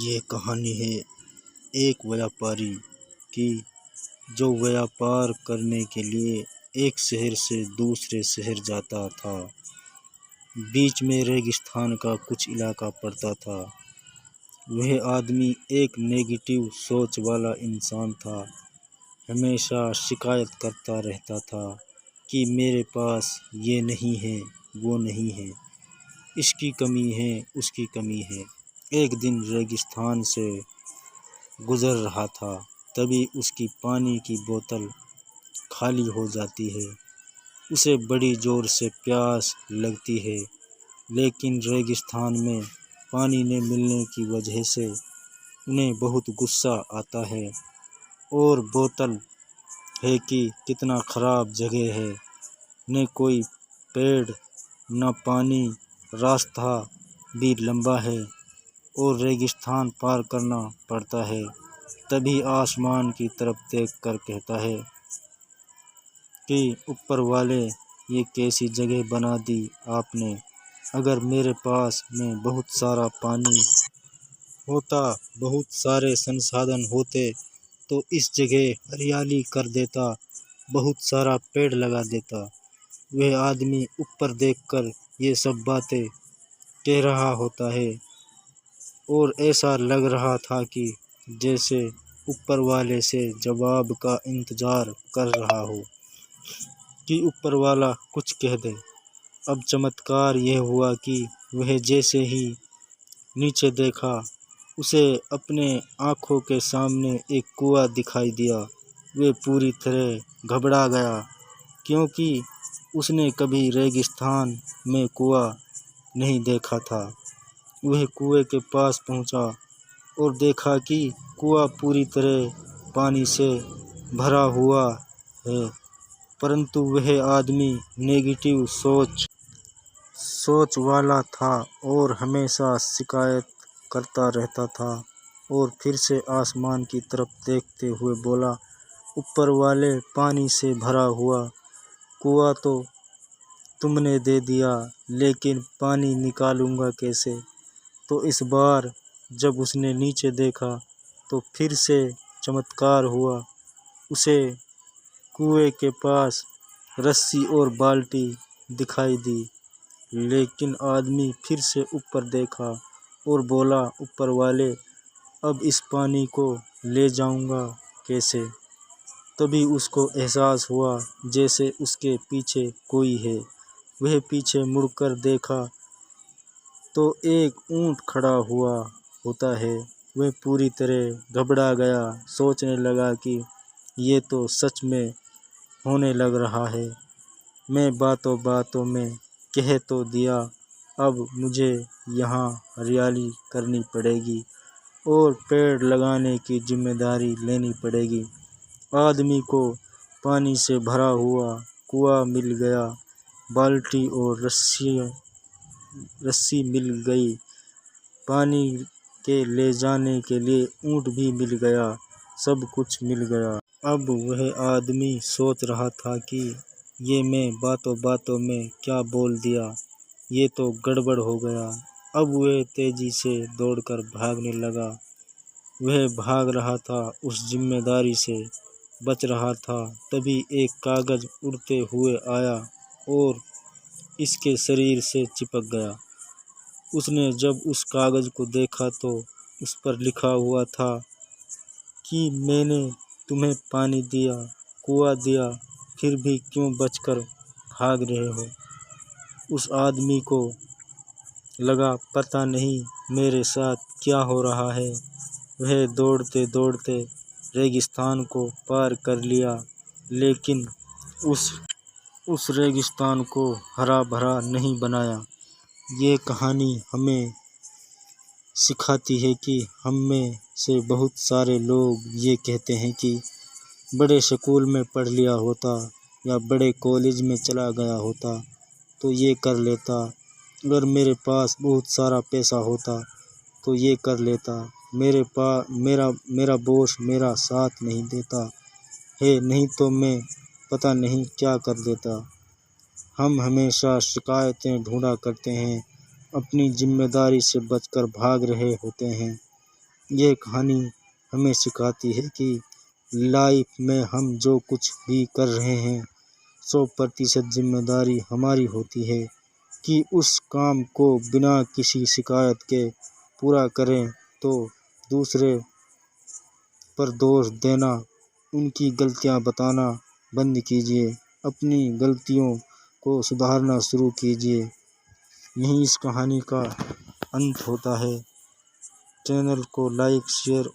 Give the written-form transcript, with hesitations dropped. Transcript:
ये कहानी है एक व्यापारी की, जो व्यापार करने के लिए एक शहर से दूसरे शहर जाता था। बीच में रेगिस्तान का कुछ इलाका पड़ता था। वह आदमी एक नेगेटिव सोच वाला इंसान था। हमेशा शिकायत करता रहता था कि मेरे पास ये नहीं है, वो नहीं है, इसकी कमी है, उसकी कमी है। एक दिन रेगिस्तान से गुजर रहा था, तभी उसकी पानी की बोतल खाली हो जाती है। उसे बड़ी जोर से प्यास लगती है, लेकिन रेगिस्तान में पानी न मिलने की वजह से उन्हें बहुत गुस्सा आता है। और बोतल है कि कितना ख़राब जगह है, न कोई पेड़ न पानी, रास्ता भी लंबा है और रेगिस्तान पार करना पड़ता है। तभी आसमान की तरफ देखकर कहता है कि ऊपर वाले, ये कैसी जगह बना दी आपने। अगर मेरे पास में बहुत सारा पानी होता, बहुत सारे संसाधन होते, तो इस जगह हरियाली कर देता, बहुत सारा पेड़ लगा देता। वह आदमी ऊपर देखकर ये सब बातें कह रहा होता है और ऐसा लग रहा था कि जैसे ऊपर वाले से जवाब का इंतज़ार कर रहा हो कि ऊपर वाला कुछ कह दे। अब चमत्कार यह हुआ कि वह जैसे ही नीचे देखा, उसे अपने आँखों के सामने एक कुआं दिखाई दिया। वह पूरी तरह घबरा गया, क्योंकि उसने कभी रेगिस्तान में कुआं नहीं देखा था। वह कुएं के पास पहुंचा और देखा कि कुआं पूरी तरह पानी से भरा हुआ है, परंतु वह आदमी नेगेटिव सोच वाला था और हमेशा शिकायत करता रहता था। और फिर से आसमान की तरफ देखते हुए बोला, ऊपर वाले, पानी से भरा हुआ कुआं तो तुमने दे दिया, लेकिन पानी निकालूंगा कैसे। तो इस बार जब उसने नीचे देखा तो फिर से चमत्कार हुआ। उसे कुएं के पास रस्सी और बाल्टी दिखाई दी। लेकिन आदमी फिर से ऊपर देखा और बोला, ऊपर वाले, अब इस पानी को ले जाऊंगा कैसे। तभी उसको एहसास हुआ जैसे उसके पीछे कोई है। वह पीछे मुड़कर देखा तो एक ऊंट खड़ा हुआ होता है। वह पूरी तरह घबरा गया, सोचने लगा कि ये तो सच में होने लग रहा है। मैं बातों बातों में कह तो दिया, अब मुझे यहाँ हरियाली करनी पड़ेगी और पेड़ लगाने की जिम्मेदारी लेनी पड़ेगी। आदमी को पानी से भरा हुआ कुआं मिल गया, बाल्टी और रस्सी मिल गई, पानी के ले जाने के लिए ऊंट भी मिल गया, सब कुछ मिल गया। अब वह आदमी सोच रहा था कि ये मैं बातों बातों में क्या बोल दिया, ये तो गड़बड़ हो गया। अब वह तेजी से दौड़कर भागने लगा। वह भाग रहा था, उस जिम्मेदारी से बच रहा था। तभी एक कागज उड़ते हुए आया और इसके शरीर से चिपक गया। उसने जब उस कागज को देखा तो उस पर लिखा हुआ था कि मैंने तुम्हें पानी दिया, कुआं दिया, फिर भी क्यों बचकर भाग रहे हो। उस आदमी को लगा, पता नहीं मेरे साथ क्या हो रहा है। वह दौड़ते दौड़ते रेगिस्तान को पार कर लिया, लेकिन उस रेगिस्तान को हरा भरा नहीं बनाया। ये कहानी हमें सिखाती है कि हम में से बहुत सारे लोग ये कहते हैं कि बड़े स्कूल में पढ़ लिया होता या बड़े कॉलेज में चला गया होता तो ये कर लेता, अगर मेरे पास बहुत सारा पैसा होता तो ये कर लेता, मेरा बॉस मेरा साथ नहीं देता है, नहीं तो मैं पता नहीं क्या कर देता। हम हमेशा शिकायतें ढूंढा करते हैं, अपनी जिम्मेदारी से बचकर भाग रहे होते हैं। ये कहानी हमें सिखाती है कि लाइफ में हम जो कुछ भी कर रहे हैं 100% जिम्मेदारी हमारी होती है कि उस काम को बिना किसी शिकायत के पूरा करें। तो दूसरे पर दोष देना, उनकी गलतियां बताना बंद कीजिए, अपनी गलतियों को सुधारना शुरू कीजिए। यहीं इस कहानी का अंत होता है। चैनल को लाइक शेयर